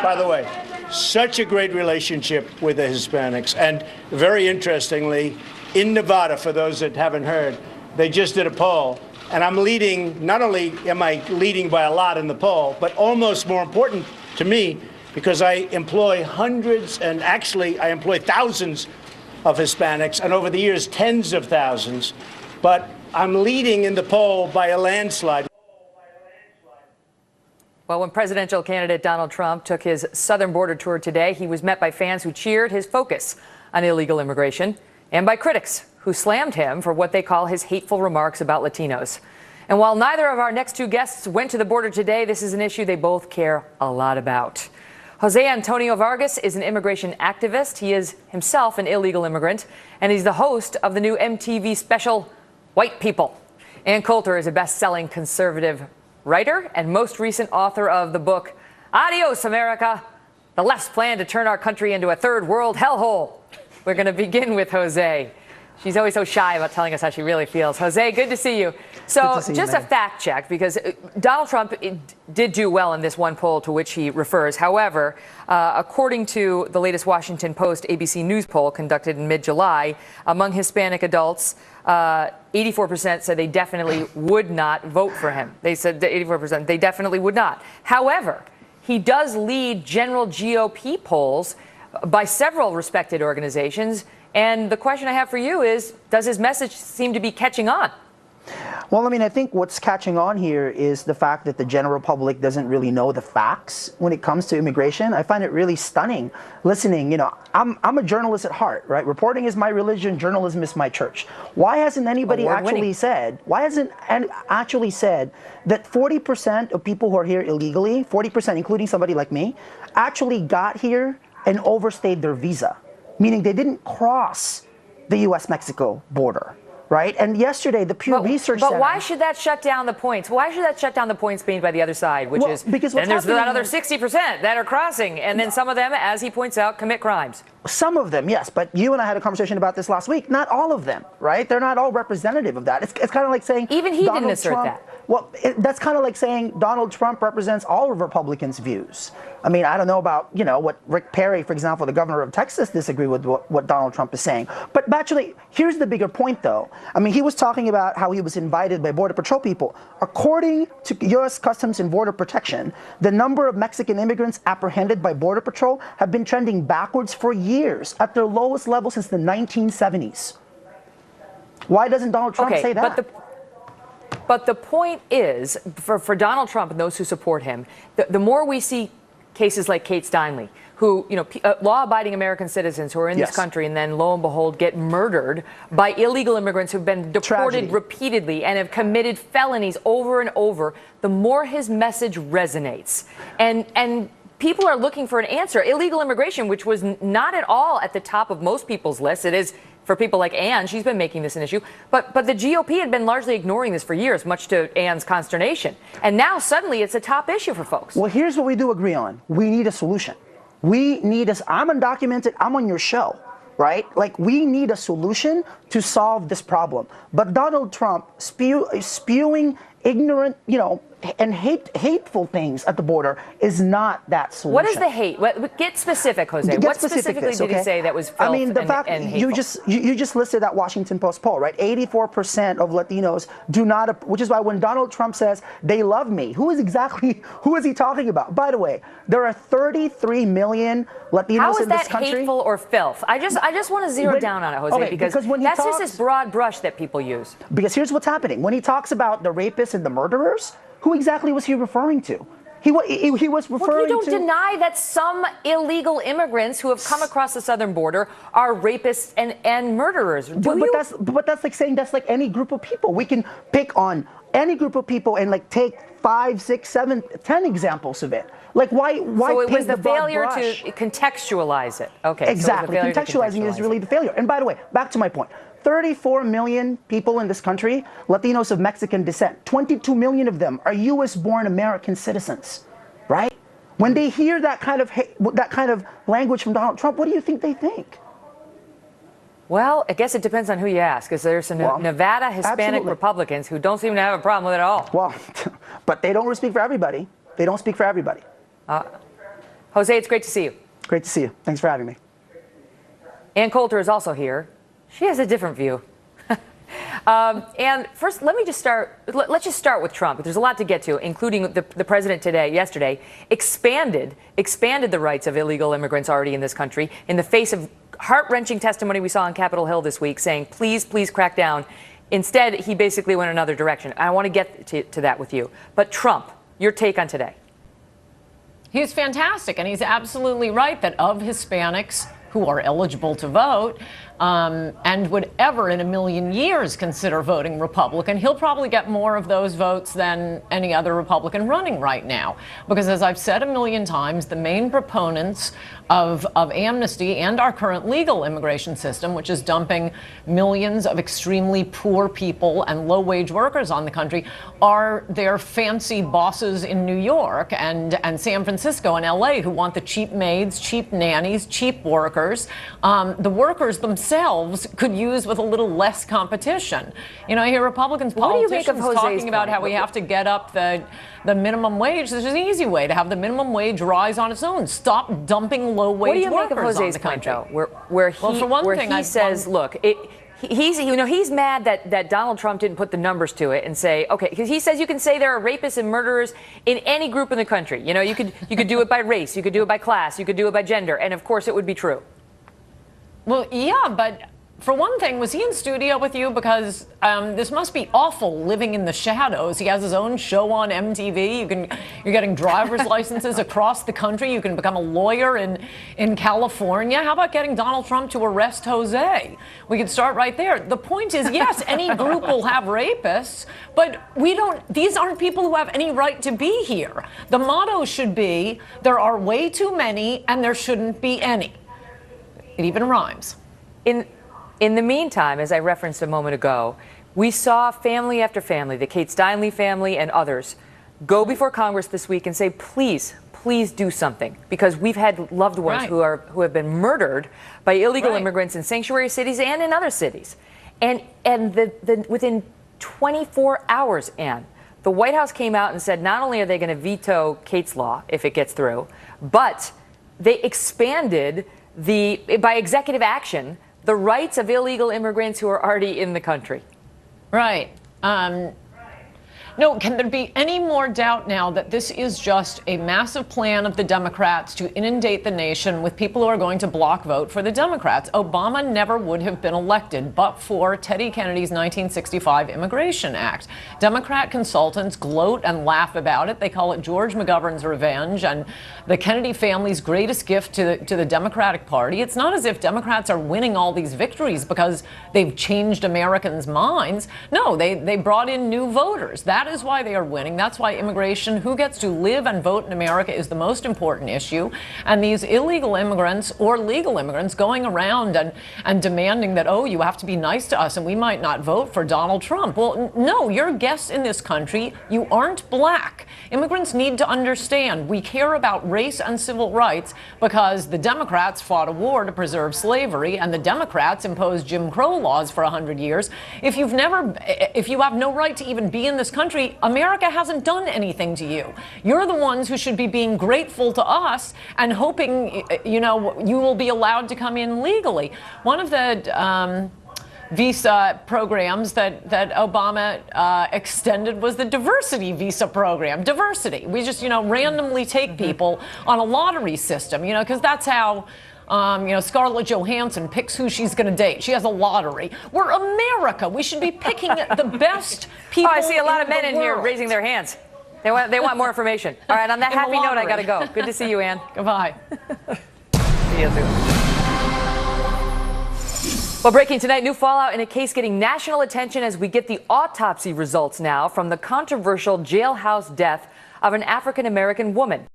by the way, such a great relationship with the Hispanics. And very interestingly, in Nevada, for those that haven't heard, they just did a poll. And I'm leading, not only am I leading by a lot in the poll, but almost more important to me, because I employ hundreds, and actually I employ thousands of Hispanics, and over the years, tens of thousands. But I'm leading in the poll by a landslide. Well, when presidential candidate Donald Trump took his southern border tour today, he was met by fans who cheered his focus on illegal immigration and by critics who slammed him for what they call his hateful remarks about Latinos. And while neither of our next two guests went to the border today, this is an issue they both care a lot about. Jose Antonio Vargas is an immigration activist. He is himself an illegal immigrant, and he's the host of the new MTV special, White People. And Coulter is a best-selling conservative writer and most recent author of the book, Adios, America, the left's plan to turn our country into a third world hellhole. We're going to begin with Jose. She's always so shy about telling us how she really feels. Jose, good to see you. So just a fact check, because Donald Trump did do well in this one poll to which he refers. However, according to the latest Washington Post ABC News poll conducted in mid-July, among Hispanic adults, 84% said they definitely would not vote for him. They said 84% they definitely would not. However, he does lead general GOP polls by several respected organizations. And the question I have for you is, does his message seem to be catching on? Well, I mean, I think what's catching on here is the fact that the general public doesn't really know the facts when it comes to immigration. I find it really stunning listening. You know, I'm a journalist at heart, right? Reporting is my religion, journalism is my church. Why hasn't anybody actually said that 40% of people who are here illegally, 40%, including somebody like me, actually got here and overstayed their visa, meaning they didn't cross the U.S.-Mexico border, right? And yesterday, the Pew Research Center... But why should that shut down the points? Why should that shut down the points made by the other side, which is... Because then there's that other 60% that are crossing, and then some of them, as he points out, commit crimes. Some of them, yes, but you and I had a conversation about this last week. Not all of them, right? They're not all representative of that. It's kind of like saying... Even he didn't assert that. Well, that's kind of like saying Donald Trump represents all of Republicans' views. I mean, I don't know about, you know, what Rick Perry, for example, the governor of Texas, disagree with what Donald Trump is saying. But actually, here's the bigger point, though. I mean, he was talking about how he was invited by Border Patrol people. According to U.S. Customs and Border Protection, the number of Mexican immigrants apprehended by Border Patrol have been trending backwards for years, at their lowest level since the 1970s. Why doesn't Donald Trump say that? But the point is, for Donald Trump and those who support him, the more we see cases like Kate Steinle, who, you know, law-abiding American citizens who are in this country and then, lo and behold, get murdered by illegal immigrants who've been deported repeatedly and have committed felonies over and over, the more his message resonates. And people are looking for an answer. Illegal immigration, which was not at all at the top of most people's lists. It is for people like Ann. She's been making this an issue. But the GOP had been largely ignoring this for years, much to Ann's consternation. And now suddenly it's a top issue for folks. Well, here's what we do agree on. We need a solution. We need I'm undocumented. I'm on your show, right? Like, we need a solution to solve this problem. But Donald Trump spewing ignorant, you know, and hateful things at the border is not that solution. What is the hate? Get specific, Jose. What specifically did he say that was filth? I mean, the fact and you just listed that Washington Post poll, right? 84% of Latinos do not, which is why when Donald Trump says they love me, who is he talking about? By the way, there are 33 million Latinos in this country. How is that hateful or filth? I just want to zero down on it, Jose, because that's just this broad brush that people use. Because here's what's happening. When he talks about the rapists and the murderers, who exactly was he referring to? He was referring to... Well, you don't deny that some illegal immigrants who have come across the southern border are rapists and murderers, But that's like saying that's like any group of people. We can pick on any group of people and like take 5, 6, 7, 10 examples of it. Like, why So it was the failure brush? to contextualize it. Okay. Exactly. So Contextualizing it is really the failure. And by the way, back to my point. 34 million people in this country, Latinos of Mexican descent. 22 million of them are U.S.-born American citizens, right? When they hear that kind of language from Donald Trump, what do you think they think? Well, I guess it depends on who you ask, because there's some Nevada Hispanic Republicans who don't seem to have a problem with it at all. Well, but they don't speak for everybody. They don't speak for everybody. Jose, it's great to see you. Great to see you. Thanks for having me. Ann Coulter is also here. She has a different view. And first, let's just start with Trump. There's a lot to get to, including the president yesterday, expanded the rights of illegal immigrants already in this country in the face of heart-wrenching testimony we saw on Capitol Hill this week saying, please, please crack down. Instead, he basically went another direction. I want to get to that with you. But Trump, your take on today. He's fantastic, and he's absolutely right that of Hispanics who are eligible to vote and would ever in a million years consider voting Republican, he'll probably get more of those votes than any other Republican running right now. Because as I've said a million times, the main proponents of amnesty and our current legal immigration system, which is dumping millions of extremely poor people and low-wage workers on the country, are their fancy bosses in New York and San Francisco and LA who want the cheap maids, cheap nannies, cheap workers. The workers themselves could use with a little less competition. You know, I hear Republicans, politicians talking about how we have to get up the minimum wage. There's an easy way to have the minimum wage rise on its own. Stop dumping low-wage workers on the country. Where he says, look, he's mad that Donald Trump didn't put the numbers to it and say, okay, because he says you can say there are rapists and murderers in any group in the country. You know, you could do it by race, you could do it by class, you could do it by gender, and of course it would be true. Well, yeah, but for one thing, was he in studio with you? Because this must be awful living in the shadows. He has his own show on MTV. You're getting driver's licenses across the country. You can become a lawyer in California. How about getting Donald Trump to arrest Jose? We could start right there. The point is, yes, any group will have rapists, but these aren't people who have any right to be here. The motto should be, there are way too many and there shouldn't be any. It even rhymes. In the meantime, as I referenced a moment ago, we saw family after family, the Kate Steinle family and others, go before Congress this week and say, please, please do something, because we've had loved ones who have been murdered by illegal immigrants in sanctuary cities and in other cities. And within 24 hours, Ann, the White House came out and said not only are they going to veto Kate's law if it gets through, but they expanded by executive action, the rights of illegal immigrants who are already in the country. Right. No, can there be any more doubt now that this is just a massive plan of the Democrats to inundate the nation with people who are going to block vote for the Democrats? Obama never would have been elected but for Teddy Kennedy's 1965 Immigration Act. Democrat consultants gloat and laugh about it. They call it George McGovern's revenge and the Kennedy family's greatest gift to the Democratic Party. It's not as if Democrats are winning all these victories because they've changed Americans' minds. No, they brought in new voters. That is why they are winning. That's why immigration, who gets to live and vote in America, is the most important issue. And these illegal immigrants or legal immigrants going around and demanding that, oh, you have to be nice to us and we might not vote for Donald Trump. Well, no, you're guests in this country. You aren't black. Immigrants need to understand we care about race and civil rights because the Democrats fought a war to preserve slavery and the Democrats imposed Jim Crow laws for 100 years. If you have no right to even be in this country, America hasn't done anything to you. You're the ones who should be being grateful to us and hoping, you will be allowed to come in legally. One of the visa programs that Obama extended was the diversity visa program. Diversity. We just, randomly take people on a lottery system, because that's how Scarlett Johansson picks who she's going to date. She has a lottery. We're America. We should be picking the best people. Oh, I see a lot of men in here raising their hands. They want more information. All right, on that happy note, I got to go. Good to see you, Ann. Goodbye. See you soon. Well, breaking tonight, new fallout in a case getting national attention as we get the autopsy results now from the controversial jailhouse death of an African-American woman.